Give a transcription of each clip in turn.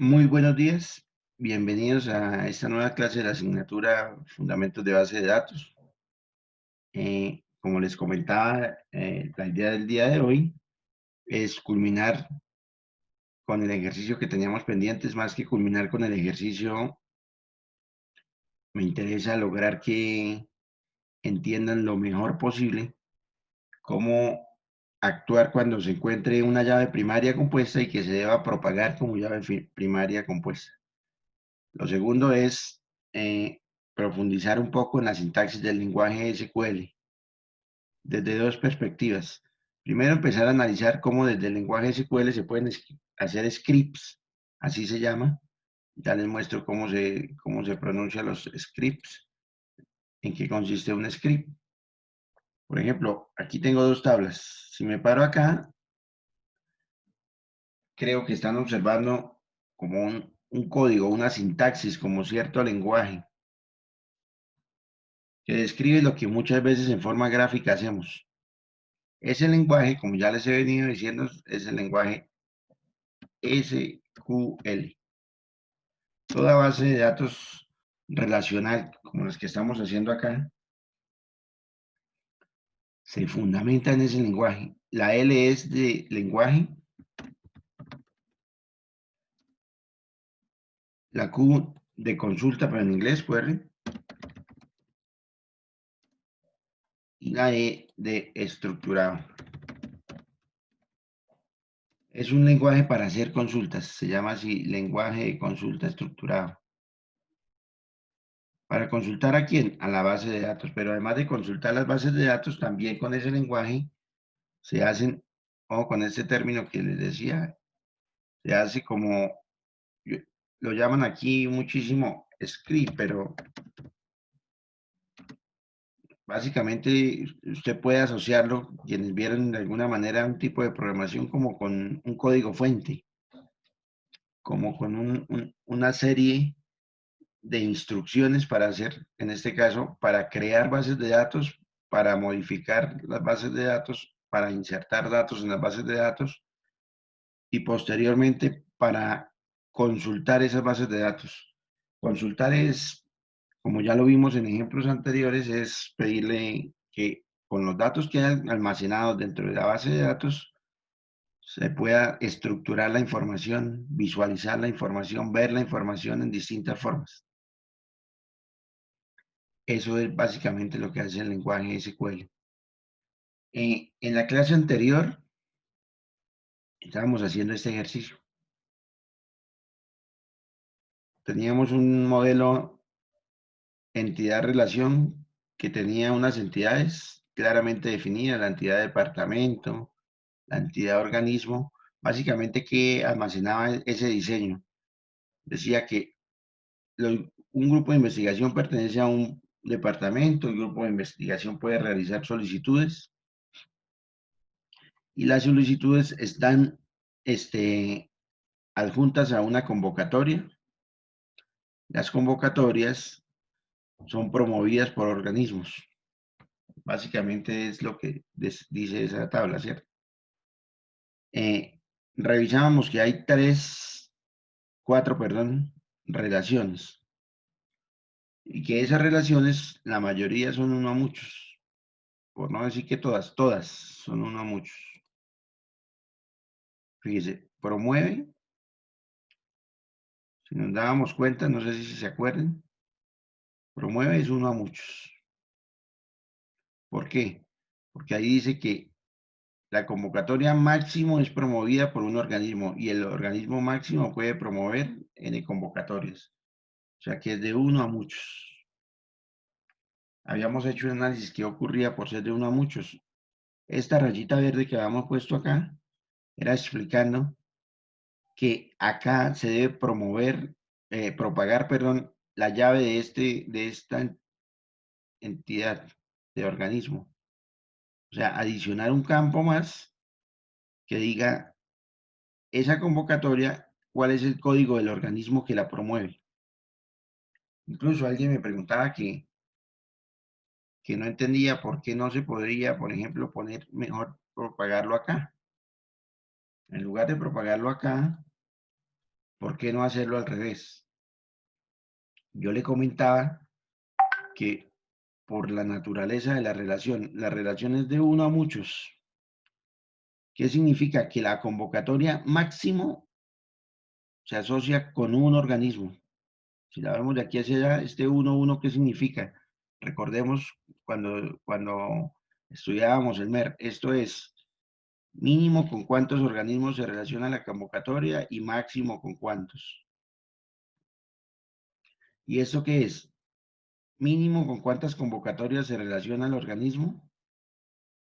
Muy buenos días, bienvenidos a esta nueva clase de la asignatura Fundamentos de Base de Datos. Como les comentaba, la idea del día de hoy es culminar con el ejercicio que teníamos pendientes. Más que culminar con el ejercicio, me interesa lograr que entiendan lo mejor posible cómo actuar cuando se encuentre una llave primaria compuesta y que se deba propagar como llave primaria compuesta. Lo segundo es profundizar un poco en la sintaxis del lenguaje SQL desde dos perspectivas. Primero, empezar a analizar cómo desde el lenguaje SQL se pueden hacer scripts, así se llama. Ya les muestro cómo se pronuncian los scripts, en qué consiste un script. Por ejemplo, aquí tengo dos tablas. Si me paro acá, creo que están observando como un código, una sintaxis, como cierto lenguaje que describe lo que muchas veces en forma gráfica hacemos. Ese lenguaje, como ya les he venido diciendo, es el lenguaje SQL. Toda base de datos relacional, como las que estamos haciendo acá, se fundamenta en ese lenguaje. La L es de lenguaje, la Q de consulta, pero en inglés, query, y la E de estructurado. Es un lenguaje para hacer consultas, se llama así, lenguaje de consulta estructurado. ¿Para consultar a quién? A la base de datos, pero además de consultar las bases de datos, también con ese lenguaje se hacen, o con este término que les decía, se hace como, yo- lo llaman aquí muchísimo script, pero básicamente usted puede asociarlo, quienes vieron de alguna manera un tipo de programación como con un código fuente, como con una serie de instrucciones para hacer, en este caso, para crear bases de datos, para modificar las bases de datos, para insertar datos en las bases de datos y posteriormente para consultar esas bases de datos. Consultar es, como ya lo vimos en ejemplos anteriores, es pedirle que con los datos que hay almacenados dentro de la base de datos se pueda estructurar la información, visualizar la información, ver la información en distintas formas. Eso es básicamente lo que hace el lenguaje SQL. En la clase anterior estábamos haciendo este ejercicio. Teníamos un modelo entidad-relación que tenía unas entidades claramente definidas, la entidad departamento, la entidad organismo, básicamente que almacenaba ese diseño. Decía que un grupo de investigación pertenece a un departamento, el grupo de investigación puede realizar solicitudes y las solicitudes están adjuntas a una convocatoria. Las convocatorias son promovidas por organismos. Básicamente es lo que dice esa tabla, ¿cierto? Revisábamos que hay cuatro, perdón, relaciones y que esas relaciones, la mayoría son uno a muchos, por no decir que todas son uno a muchos. Fíjese, promueve, si nos dábamos cuenta, no sé si se acuerdan, promueve es uno a muchos. ¿Por qué? Porque ahí dice que la convocatoria máximo es promovida por un organismo y el organismo máximo puede promover N convocatorias. O sea que es de uno a muchos. Habíamos hecho un análisis que ocurría por ser de uno a muchos. Esta rayita verde que habíamos puesto acá era explicando que acá se debe propagar, perdón, la llave de esta entidad, de organismo. O sea, adicionar un campo más que diga esa convocatoria, cuál es el código del organismo que la promueve. Incluso alguien me preguntaba que no entendía por qué no se podría, por ejemplo, poner mejor propagarlo acá. En lugar de propagarlo acá, ¿Por qué no hacerlo al revés? Yo le comentaba que por la naturaleza de la relación es de uno a muchos. ¿Qué significa? Que la convocatoria máximo se asocia con un organismo. Si la vemos de aquí hacia allá, este 1, ¿qué significa? Recordemos cuando estudiábamos el MER, esto es mínimo con cuántos organismos se relaciona la convocatoria y máximo con cuántos. ¿Y esto qué es? Mínimo con cuántas convocatorias se relaciona el organismo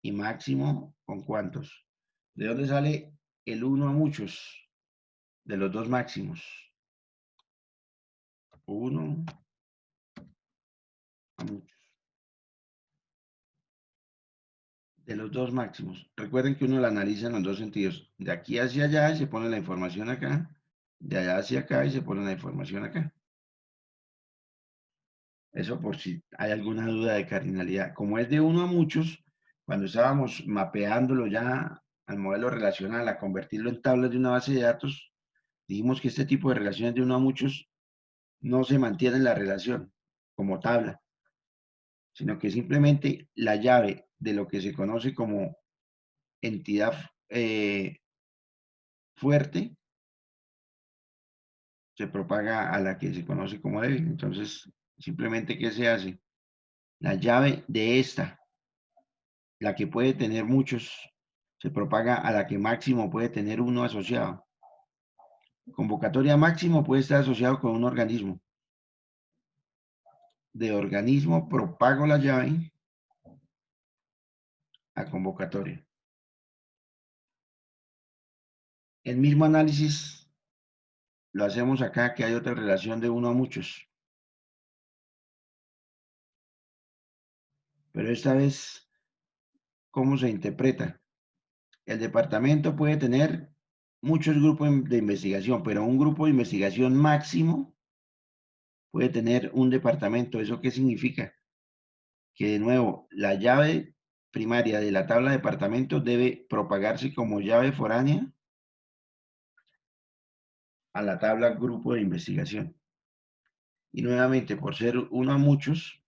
y máximo con cuántos. ¿De dónde sale el 1 a muchos? De los dos máximos. 1 a muchos. De los dos máximos. Recuerden que uno la analiza en los dos sentidos. De aquí hacia allá y se pone la información acá. De allá hacia acá y se pone la información acá. Eso por si hay alguna duda de cardinalidad. Como es de uno a muchos, cuando estábamos mapeándolo ya al modelo relacional, a convertirlo en tablas de una base de datos, dijimos que este tipo de relaciones de uno a muchos no se mantiene en la relación como tabla, sino que simplemente la llave de lo que se conoce como entidad fuerte se propaga a la que se conoce como débil. Entonces, simplemente, ¿qué se hace? La llave de esta, la que puede tener muchos, se propaga a la que máximo puede tener uno asociado. Convocatoria máximo puede estar asociado con un organismo. De organismo propago la llave a convocatoria. El mismo análisis lo hacemos acá, que hay otra relación de uno a muchos. Pero esta vez, ¿cómo se interpreta? El departamento puede tener muchos grupos de investigación, pero un grupo de investigación máximo puede tener un departamento. ¿Eso qué significa? Que de nuevo, la llave primaria de la tabla de departamentos debe propagarse como llave foránea a la tabla grupo de investigación. Y nuevamente, por ser uno a muchos,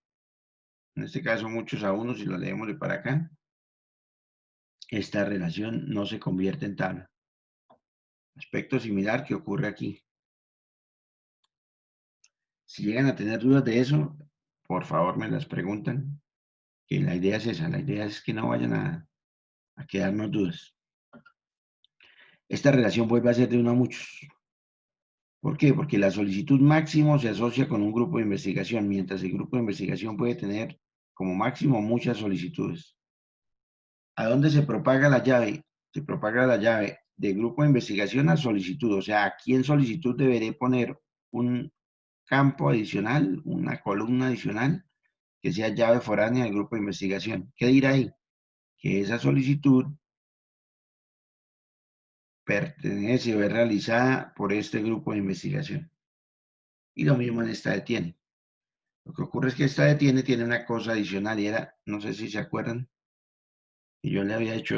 en este caso muchos a uno, si lo leemos de para acá, esta relación no se convierte en tabla. Aspecto similar que ocurre aquí. Si llegan a tener dudas de eso, por favor me las preguntan, que la idea es esa, la idea es que no vayan a quedarnos dudas. Esta relación vuelve a ser de uno a muchos. ¿Por qué? Porque la solicitud máximo se asocia con un grupo de investigación, mientras el grupo de investigación puede tener como máximo muchas solicitudes. ¿A dónde se propaga la llave? Se propaga la llave de grupo de investigación a solicitud. O sea, aquí en solicitud deberé poner un campo adicional, una columna adicional, que sea llave foránea del grupo de investigación. ¿Qué dirá ahí? Que esa solicitud pertenece o es realizada por este grupo de investigación. Y lo mismo en esta detiene. Lo que ocurre es que esta tiene una cosa adicional y era, no sé si se acuerdan, que yo le había hecho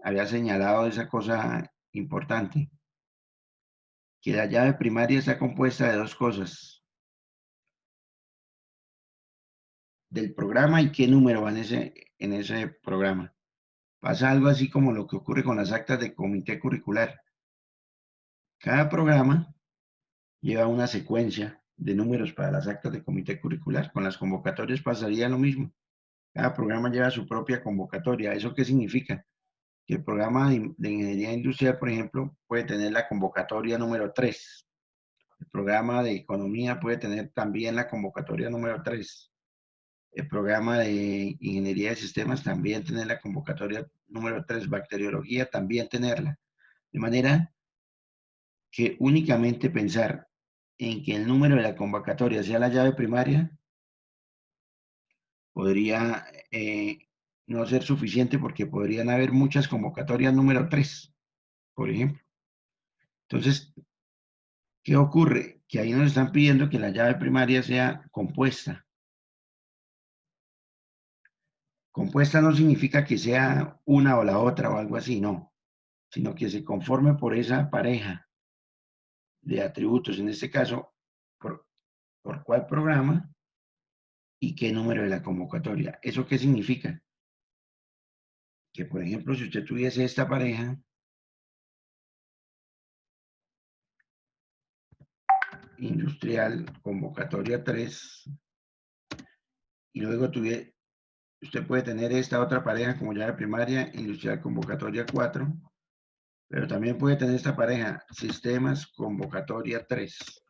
había señalado esa cosa importante, que la llave primaria está compuesta de dos cosas, del programa y qué número va en ese programa. Pasa algo así como lo que ocurre con las actas de comité curricular. Cada programa lleva una secuencia de números para las actas de comité curricular. Con las convocatorias pasaría lo mismo. Cada programa lleva su propia convocatoria. ¿Eso qué significa? Que el programa de ingeniería industrial, por ejemplo, puede tener la convocatoria número 3. El programa de economía puede tener también la convocatoria número 3. El programa de ingeniería de sistemas también tener la convocatoria número 3. Bacteriología también tenerla. De manera que únicamente pensar en que el número de la convocatoria sea la llave primaria podría no ser suficiente porque podrían haber muchas convocatorias número 3, por ejemplo. Entonces, ¿qué ocurre? Que ahí nos están pidiendo que la llave primaria sea compuesta. Compuesta no significa que sea una o la otra o algo así, no. sino que se conforme por esa pareja de atributos, en este caso, por cuál programa y qué número de la convocatoria. ¿Eso qué significa? Que, por ejemplo, si usted tuviese esta pareja, industrial, convocatoria 3, y luego usted puede tener esta otra pareja como llave primaria, industrial, convocatoria 4, pero también puede tener esta pareja, sistemas, convocatoria 3.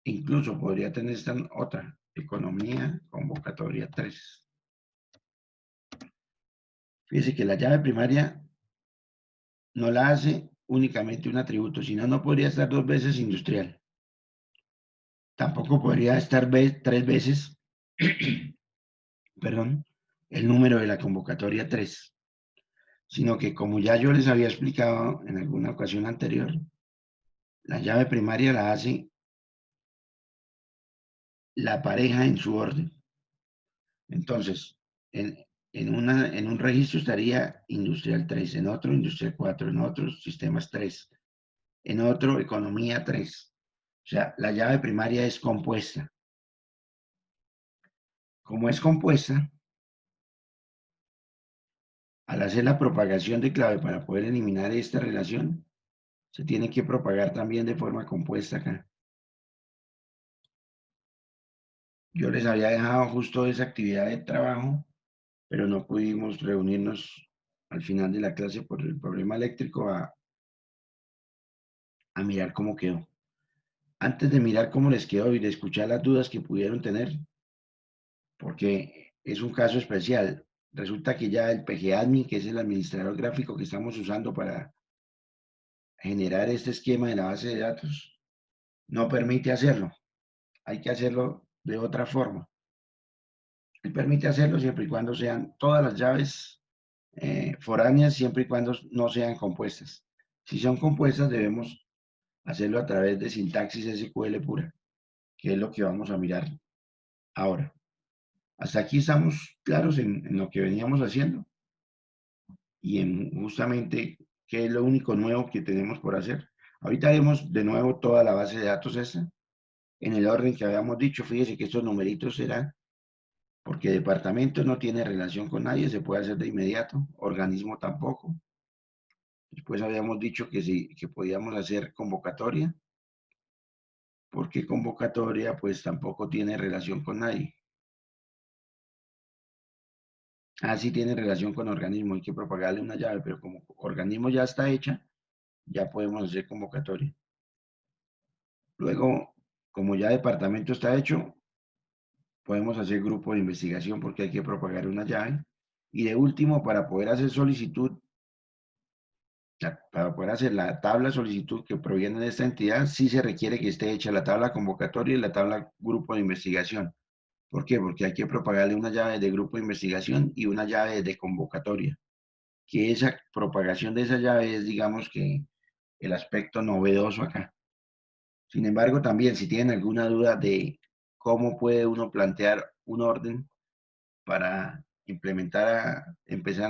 Incluso podría tener esta otra, economía, convocatoria 3. Fíjese que la llave primaria no la hace únicamente un atributo, sino no podría estar dos veces industrial. Tampoco podría estar tres veces, perdón, el número de la convocatoria 3, sino que como ya yo les había explicado en alguna ocasión anterior, la llave primaria la hace la pareja en su orden. Entonces, en un registro estaría industrial 3, en otro industrial 4, en otros sistemas 3, en otro economía 3. O sea, la llave primaria es compuesta. Como es compuesta, al hacer la propagación de clave para poder eliminar esta relación, se tiene que propagar también de forma compuesta acá. Yo les había dejado justo esa actividad de trabajo, pero no pudimos reunirnos al final de la clase por el problema eléctrico a mirar cómo quedó. Antes de mirar cómo les quedó y de escuchar las dudas que pudieron tener, porque es un caso especial, resulta que ya el PGAdmin, que es el administrador gráfico que estamos usando para generar este esquema de la base de datos, no permite hacerlo. Hay que hacerlo de otra forma. Él permite hacerlo siempre y cuando sean todas las llaves foráneas, siempre y cuando no sean compuestas. Si son compuestas, debemos hacerlo a través de sintaxis SQL pura, que es lo que vamos a mirar ahora. Hasta aquí estamos claros en lo que veníamos haciendo y en justamente qué es lo único nuevo que tenemos por hacer. Ahorita vemos de nuevo toda la base de datos esta, en el orden que habíamos dicho. Fíjese que estos numeritos serán porque departamento no tiene relación con nadie, se puede hacer de inmediato, organismo tampoco. Después habíamos dicho que sí, que podíamos hacer convocatoria, porque convocatoria pues tampoco tiene relación con nadie. Ah, sí tiene relación con organismo, hay que propagarle una llave, pero como organismo ya está hecha, ya podemos hacer convocatoria. Luego, como ya departamento está hecho, podemos hacer grupo de investigación porque hay que propagar una llave. Y de último, para poder hacer solicitud, para poder hacer la tabla solicitud que proviene de esta entidad, sí se requiere que esté hecha la tabla convocatoria y la tabla grupo de investigación. ¿Por qué? Porque hay que propagarle una llave de grupo de investigación y una llave de convocatoria. Que esa propagación de esa llave es, digamos que, el aspecto novedoso acá. Sin embargo, también si tienen alguna duda de cómo puede uno plantear un orden para empezar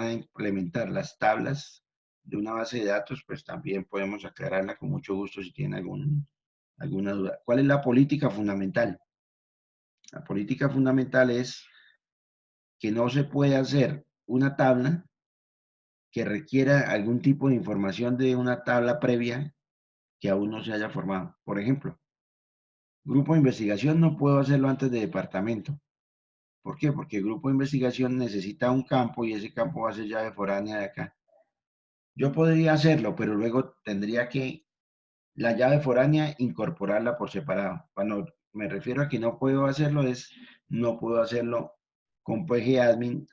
a implementar las tablas de una base de datos, pues también podemos aclararla con mucho gusto si tienen alguna duda. ¿Cuál es la política fundamental? La política fundamental es que no se puede hacer una tabla que requiera algún tipo de información de una tabla previa que aún no se haya formado. Por ejemplo, grupo de investigación no puedo hacerlo antes de departamento. ¿Por qué? Porque el grupo de investigación necesita un campo y ese campo va a ser llave foránea de acá. Yo podría hacerlo, pero luego tendría que la llave foránea incorporarla por separado. Cuando me refiero a que no puedo hacerlo es, no puedo hacerlo con PGAdmin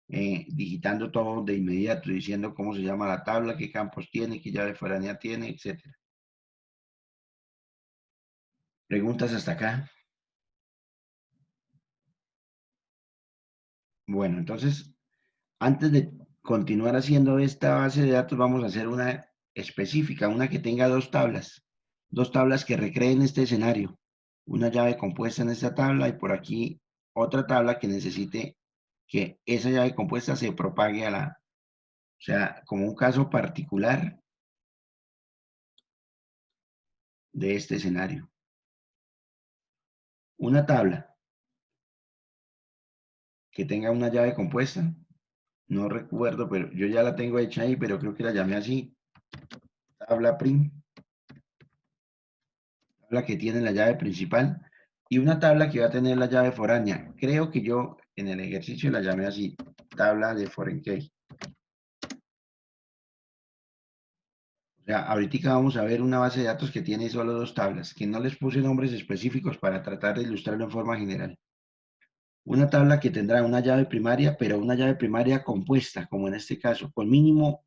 digitando todo de inmediato, diciendo cómo se llama la tabla, qué campos tiene, qué llave foránea tiene, etcétera. ¿Preguntas hasta acá? Bueno, entonces, antes de continuar haciendo esta base de datos, vamos a hacer una específica, una que tenga dos tablas que recreen este escenario. Una llave compuesta en esta tabla y por aquí otra tabla que necesite que esa llave compuesta se propague O sea, como un caso particular de este escenario. Una tabla que tenga una llave compuesta, no recuerdo, pero yo ya la tengo hecha ahí, pero creo que la llamé así, tabla prim, tabla que tiene la llave principal, y una tabla que va a tener la llave foránea. Creo que yo en el ejercicio la llamé así, tabla de foreign key. O sea, ahorita vamos a ver una base de datos que tiene solo dos tablas, que no les puse nombres específicos para tratar de ilustrarlo en forma general. Una tabla que tendrá una llave primaria, pero una llave primaria compuesta, como en este caso, con mínimo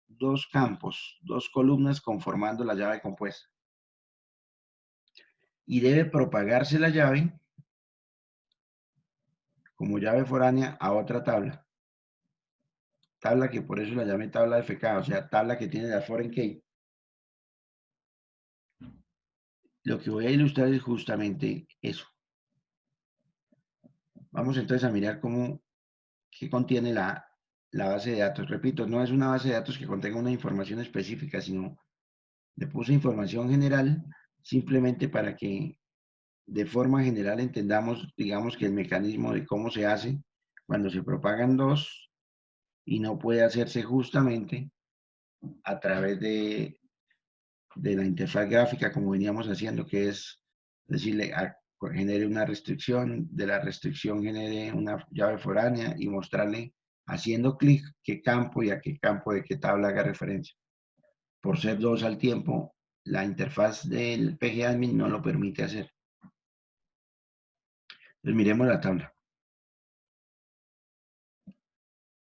dos campos, dos columnas conformando la llave compuesta. Y debe propagarse la llave como llave foránea a otra tabla. Tabla que por eso la llamé tabla de FK, o sea, tabla que tiene la foreign key. Lo que voy a ilustrar es justamente eso. Vamos entonces a mirar qué contiene la base de datos. Repito, no es una base de datos que contenga una información específica, sino le puse información general simplemente para que de forma general entendamos, digamos, que el mecanismo de cómo se hace cuando se propagan dos y no puede hacerse justamente a través de la interfaz gráfica como veníamos haciendo, que es decirle, genere una restricción, de la restricción genere una llave foránea y mostrarle haciendo clic qué campo y a qué campo de qué tabla haga referencia. Por ser dos al tiempo, la interfaz del PGAdmin no lo permite hacer. Entonces miremos la tabla.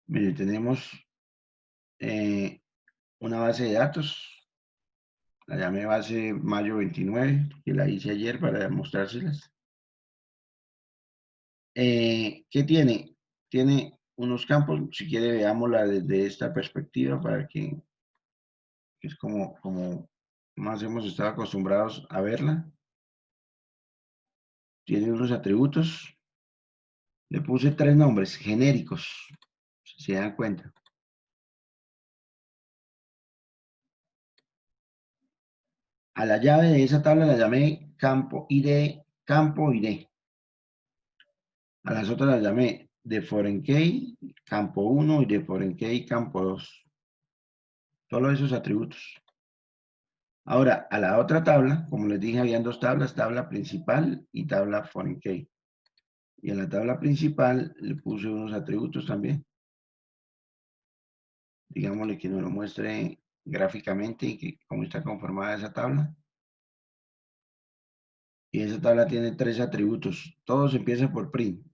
Mire, tenemos una base de datos, la llamé base mayo 29, que la hice ayer para mostrárselas. ¿Qué tiene? Tiene unos campos, si quiere veámosla desde esta perspectiva para que es como más hemos estado acostumbrados a verla. Tiene unos atributos, le puse tres nombres genéricos, si se dan cuenta. A la llave de esa tabla la llamé campo ID, campo ID. A las otras las llamé de foreign key, campo 1 y de foreign key, campo 2. Todos esos atributos. Ahora, a la otra tabla, como les dije, habían dos tablas, tabla principal y tabla foreign key. Y a la tabla principal le puse unos atributos también. Digámosle que nos lo muestre gráficamente y que cómo está conformada esa tabla. Y esa tabla tiene tres atributos. Todos empiezan por print.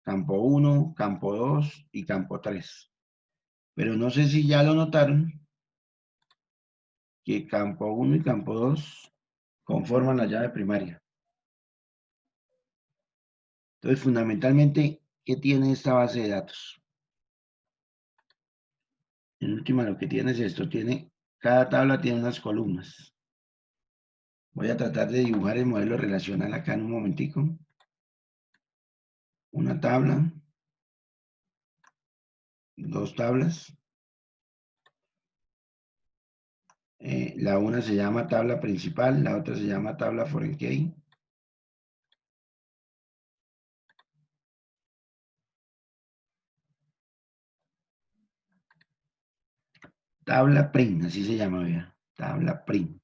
Campo 1, campo 2 y campo 3. Pero no sé si ya lo notaron, que campo 1 y campo 2 conforman la llave primaria. Entonces, fundamentalmente, ¿qué tiene esta base de datos? En última, lo que tiene es esto. Cada tabla tiene unas columnas. Voy a tratar de dibujar el modelo relacional acá en un momentico. Una tabla, dos tablas. La una se llama tabla principal, la otra se llama tabla foreign key. Tabla prim, así se llama, vea. Tabla prim.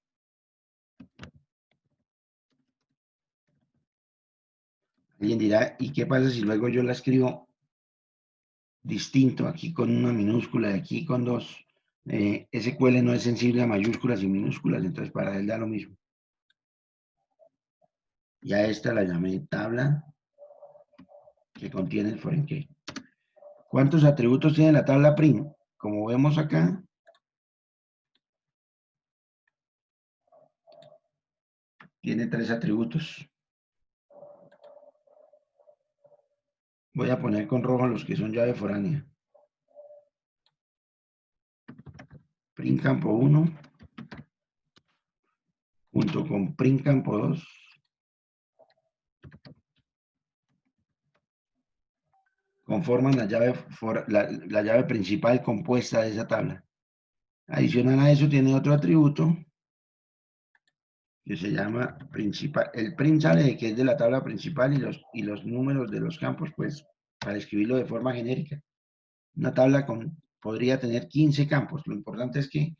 Alguien dirá, ¿y qué pasa si luego yo la escribo distinto, aquí con una minúscula y aquí con dos? SQL no es sensible a mayúsculas y minúsculas, entonces para él da lo mismo. Ya esta la llamé tabla que contiene el foreign key. ¿Cuántos atributos tiene la tabla prim? Como vemos acá, tiene tres atributos. Voy a poner con rojo los que son llave foránea. Prim campo 1 junto con prim campo 2 conforman la llave principal compuesta de esa tabla. Adicional a eso tiene otro atributo que se llama principal. El prim sale que es de la tabla principal y los números de los campos, pues para escribirlo de forma genérica. Una tabla podría tener 15 campos. Lo importante es que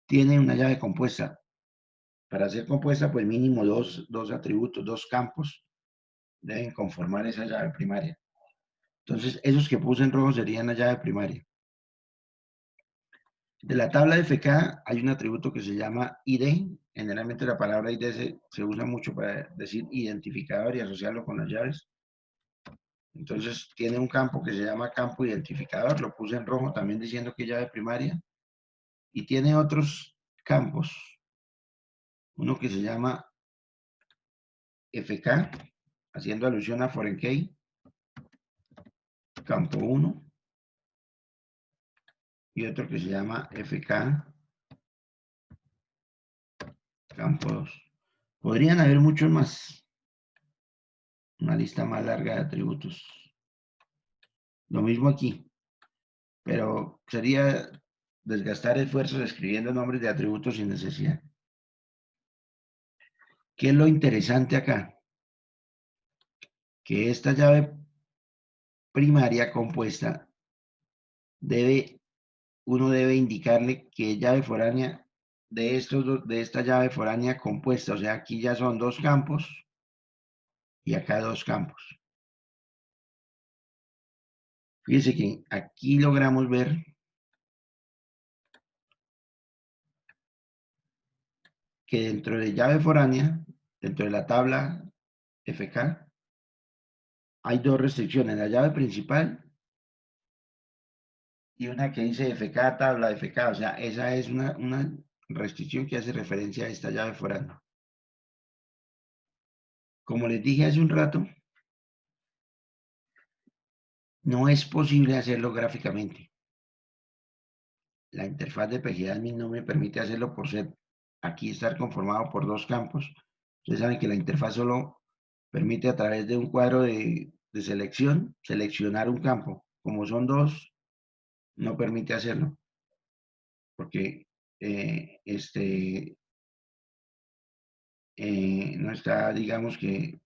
tiene una llave compuesta. Para ser compuesta, pues mínimo dos atributos, dos campos deben conformar esa llave primaria. Entonces, esos que puse en rojo serían la llave primaria. De la tabla de FK hay un atributo que se llama ID. Generalmente la palabra ID se usa mucho para decir identificador y asociarlo con las llaves. Entonces tiene un campo que se llama campo identificador, lo puse en rojo también diciendo que es llave primaria. Y tiene otros campos, uno que se llama FK, haciendo alusión a foreign key, campo 1, y otro que se llama FK, campo 2. Podrían haber muchos más, una lista más larga de atributos. Lo mismo aquí, pero sería desgastar esfuerzos escribiendo nombres de atributos sin necesidad. ¿Qué es lo interesante acá? Que esta llave primaria compuesta uno debe indicarle que es llave foránea de esta llave foránea compuesta. O sea, aquí ya son dos campos y acá dos campos. Fíjense que aquí logramos ver que dentro de llave foránea, dentro de la tabla FK, hay dos restricciones, la llave principal y una que dice FK, tabla FK. O sea, esa es una restricción que hace referencia a esta llave foránea. Como les dije hace un rato, no es posible hacerlo gráficamente. La interfaz de PGAdmin no me permite hacerlo por ser aquí estar conformado por dos campos. Ustedes saben que la interfaz solo permite a través de un cuadro de selección, seleccionar un campo. Como son dos, no permite hacerlo, porque no está, digamos que,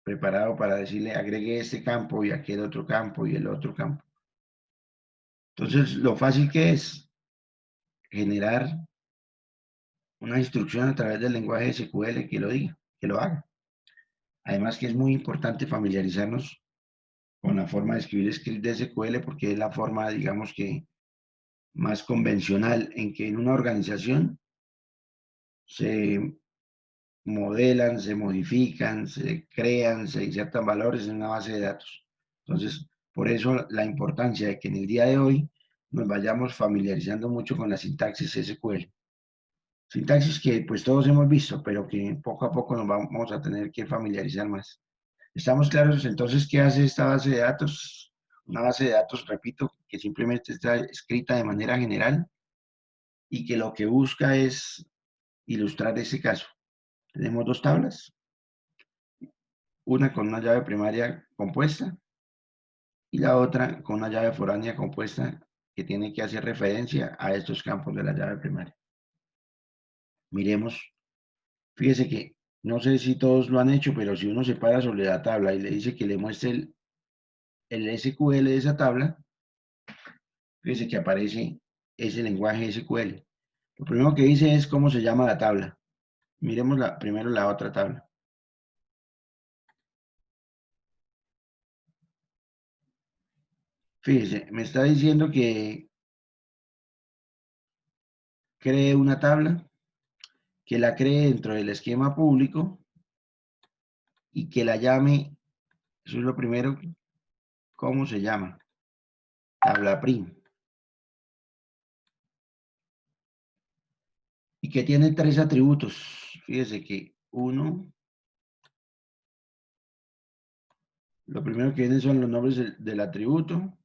preparado para decirle agregue este campo y aquel otro campo y el otro campo. Entonces, lo fácil que es generar una instrucción a través del lenguaje SQL que lo diga, que lo haga. Además que es muy importante familiarizarnos con la forma de escribir script de SQL porque es la forma, digamos que, más convencional en que en una organización se modelan, se modifican, se crean, se insertan valores en una base de datos. Entonces, por eso la importancia de que en el día de hoy nos vayamos familiarizando mucho con la sintaxis SQL. Sintaxis que pues todos hemos visto, pero que poco a poco nos vamos a tener que familiarizar más. ¿Estamos claros entonces qué hace esta base de datos? Una base de datos, repito, que simplemente está escrita de manera general y que lo que busca es ilustrar ese caso. Tenemos dos tablas, una con una llave primaria compuesta y la otra con una llave foránea compuesta que tiene que hacer referencia a estos campos de la llave primaria. Miremos, fíjese que no sé si todos lo han hecho, pero si uno se para sobre la tabla y le dice que le muestre el SQL de esa tabla, fíjese que aparece ese lenguaje SQL. Lo primero que dice es cómo se llama la tabla. Miremos primero la otra tabla. Fíjese, me está diciendo que cree una tabla, que la cree dentro del esquema público y que la llame, eso es lo primero, ¿cómo se llama? Tabla prim. Y que tiene tres atributos. Fíjese que uno, lo primero que viene son los nombres del atributo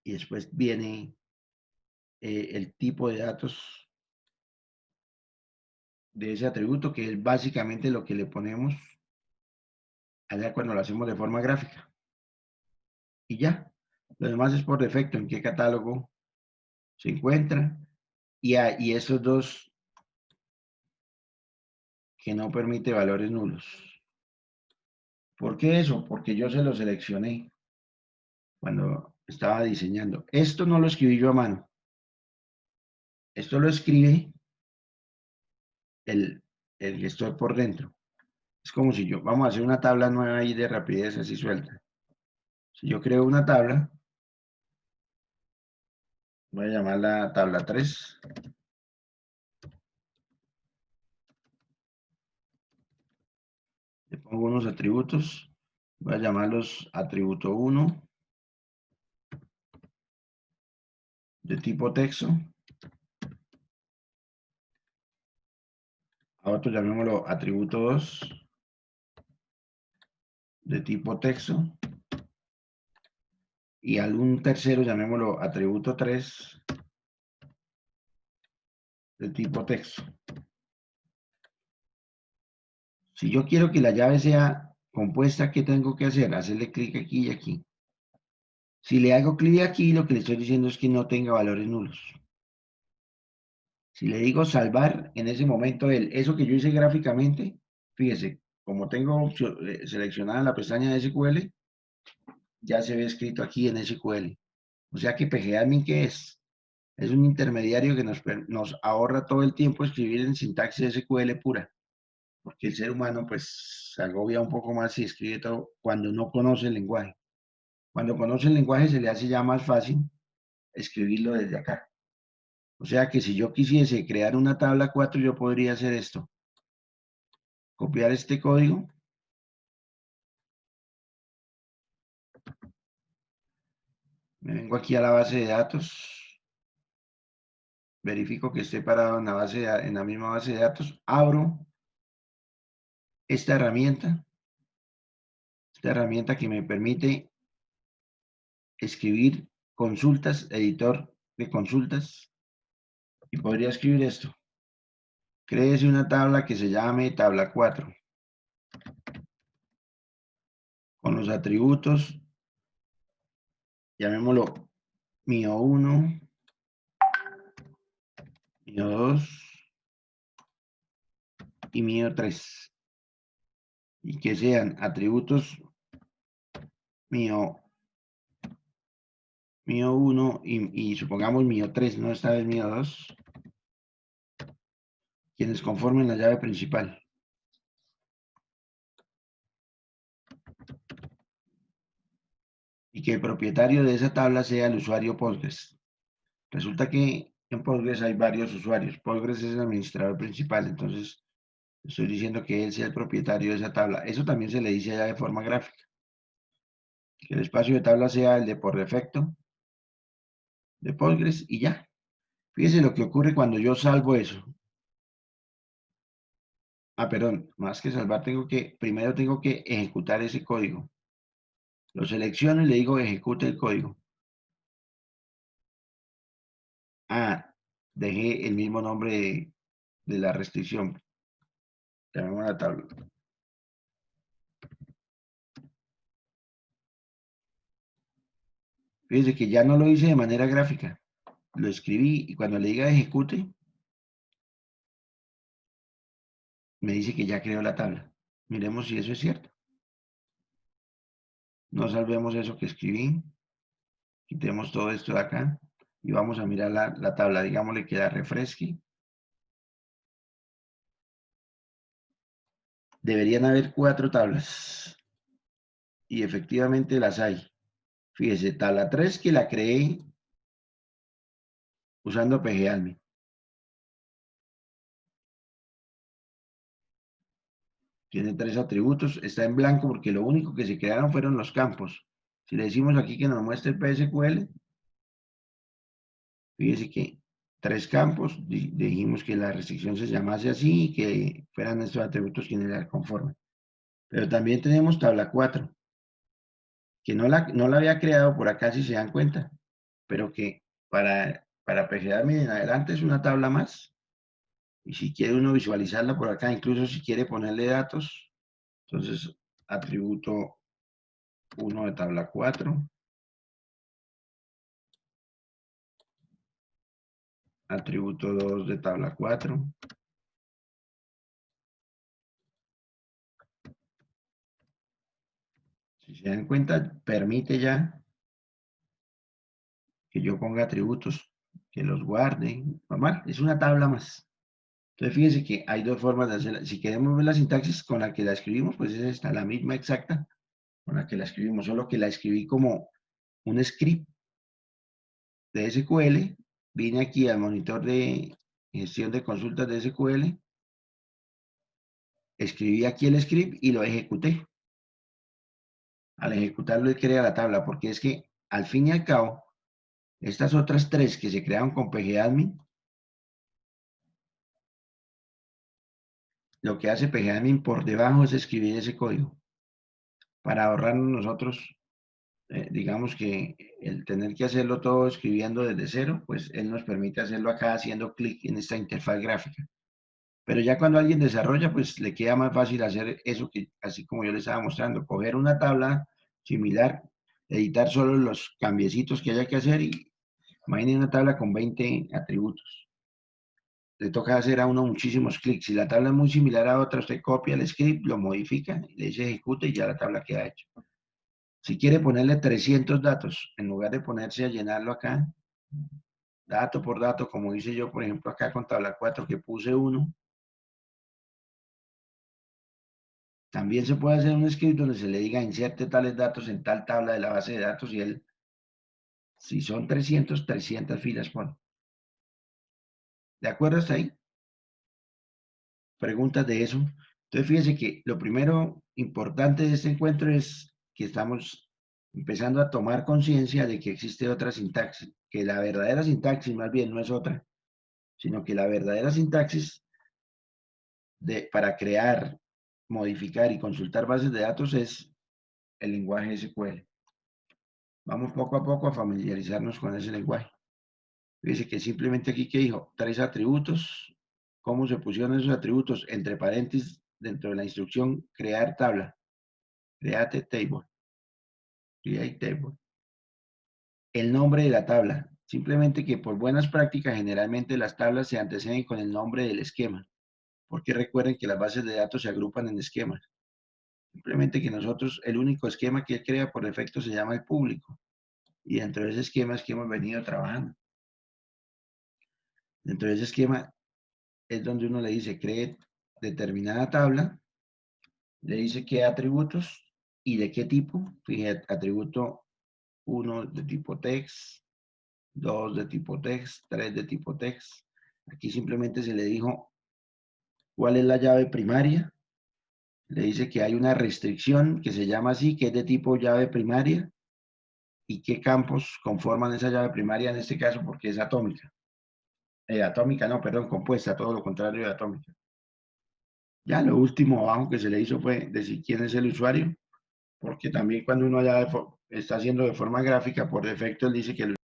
y después viene el tipo de datos de ese atributo, que es básicamente lo que le ponemos allá cuando lo hacemos de forma gráfica. y ya. Lo demás es por defecto, en qué catálogo se encuentra. Y estos dos que no permite valores nulos. ¿Por qué eso? Porque yo se lo seleccioné cuando estaba diseñando. Esto no lo escribí yo a mano. Esto lo escribe el, el gestor por dentro. Es como si yo, vamos a hacer una tabla nueva ahí de rapidez así suelta. Si yo creo una tabla, voy a llamarla tabla 3. Le pongo unos atributos. Voy a llamarlos atributo 1 de tipo texto. A otro llamémoslo atributo 2 de tipo texto. Y algún tercero llamémoslo atributo 3 de tipo texto. Si yo quiero que la llave sea compuesta, ¿qué tengo que hacer? Hacerle clic aquí y aquí. Si le hago clic aquí, lo que le estoy diciendo es que no tenga valores nulos. Si le digo salvar, en ese momento eso que yo hice gráficamente, fíjese, como tengo seleccionada la pestaña de SQL, ya se ve escrito aquí en SQL. O sea que PGAdmin, ¿qué es? Es un intermediario que nos ahorra todo el tiempo escribir en sintaxis SQL pura, porque el ser humano pues se agobia un poco más y escribe todo cuando no conoce el lenguaje. Cuando conoce el lenguaje se le hace ya más fácil escribirlo desde acá. O sea que si yo quisiese crear una tabla 4, yo podría hacer esto. Copiar este código. Me vengo aquí a la base de datos. Verifico que esté parado en en la misma base de datos. Abro esta herramienta que me permite escribir consultas, editor de consultas. Y podría escribir esto. Créese una tabla que se llame tabla 4. Con los atributos, llamémoslo mío 1, mío 2 y mío 3. Y que sean atributos mío 1 y supongamos mío 3, no esta vez mío 2, quienes conformen la llave principal. Y que el propietario de esa tabla sea el usuario Postgres. Resulta que en Postgres hay varios usuarios. Postgres es el administrador principal, entonces estoy diciendo que él sea el propietario de esa tabla. Eso también se le dice allá de forma gráfica. Que el espacio de tabla sea el de por defecto de Postgres y ya. Fíjese lo que ocurre cuando yo salvo eso. Perdón, más que salvar, primero tengo que ejecutar ese código. Lo selecciono y le digo ejecute el código. Dejé el mismo nombre de la restricción. Llamemos la tabla. Fíjense que ya no lo hice de manera gráfica. Lo escribí y cuando le diga ejecute, me dice que ya creó la tabla. Miremos si eso es cierto. No salvemos eso que escribí. Quitemos todo esto de acá y vamos a mirar la tabla. Digámosle que la refresque. Deberían haber 4 tablas. Y efectivamente las hay. Fíjese, tabla 3 que la creé usando PGAdmin. Tiene 3 atributos. Está en blanco porque lo único que se crearon fueron los campos. Si le decimos aquí que nos muestre el PSQL, fíjese que 3 campos. Dijimos que la restricción se llamase así y que fueran estos atributos quienes la conforman. Pero también tenemos tabla 4, que no la había creado por acá si se dan cuenta, pero que para PGAdmin en adelante es una tabla más. Y si quiere uno visualizarla por acá, incluso si quiere ponerle datos, entonces atributo 1 de tabla 4, atributo 2 de tabla 4. Si se dan cuenta, permite ya que yo ponga atributos, que los guarde, normal, es una tabla más. Entonces fíjense que hay dos formas de hacerla. Si queremos ver la sintaxis con la que la escribimos, pues es esta, la misma exacta con la que la escribimos, solo que la escribí como un script de SQL, vine aquí al monitor de gestión de consultas de SQL, escribí aquí el script y lo ejecuté. Al ejecutarlo, él crea la tabla, porque es que al fin y al cabo, estas otras tres que se crearon con pgadmin, lo que hace pgadmin por debajo es escribir ese código para ahorrarnos nosotros, digamos que el tener que hacerlo todo escribiendo desde cero, pues él nos permite hacerlo acá haciendo clic en esta interfaz gráfica. Pero ya cuando alguien desarrolla, pues le queda más fácil hacer eso que, así como yo les estaba mostrando, coger una tabla similar, editar solo los cambiecitos que haya que hacer y imaginen una tabla con 20 atributos. Le toca hacer a uno muchísimos clics. Si la tabla es muy similar a otra, usted copia el script, lo modifica, le dice ejecute y ya la tabla queda hecha. Si quiere ponerle 300 datos, en lugar de ponerse a llenarlo acá, dato por dato, como hice yo, por ejemplo, acá con tabla 4 que puse 1, también se puede hacer un script donde se le diga inserte tales datos en tal tabla de la base de datos y él, si son 300, 300 filas pone. ¿De acuerdo hasta ahí? Preguntas de eso. Entonces, fíjense que lo primero importante de este encuentro es que estamos empezando a tomar conciencia de que existe otra sintaxis, que la verdadera sintaxis más bien no es otra, sino que la verdadera sintaxis para crear, modificar y consultar bases de datos es el lenguaje SQL. Vamos poco a poco a familiarizarnos con ese lenguaje. Fíjense que simplemente aquí que dijo, tres atributos, cómo se pusieron esos atributos entre paréntesis dentro de la instrucción crear tabla, create table, create table. El nombre de la tabla, simplemente que por buenas prácticas generalmente las tablas se anteceden con el nombre del esquema, porque recuerden que las bases de datos se agrupan en esquemas. Simplemente que nosotros, el único esquema que él crea por defecto se llama el público, y dentro de ese esquema es que hemos venido trabajando. Dentro de ese esquema es donde uno le dice cree determinada tabla, le dice qué atributos y de qué tipo. Fíjate, atributo 1 de tipo text, 2 de tipo text, 3 de tipo text. Aquí simplemente se le dijo cuál es la llave primaria. Le dice que hay una restricción que se llama así, que es de tipo llave primaria y qué campos conforman esa llave primaria en este caso porque es atómica. Atómica, no, perdón, compuesta, todo lo contrario de atómica. Ya lo último abajo que se le hizo fue decir quién es el usuario, porque también cuando uno ya está haciendo de forma gráfica, por defecto él dice que el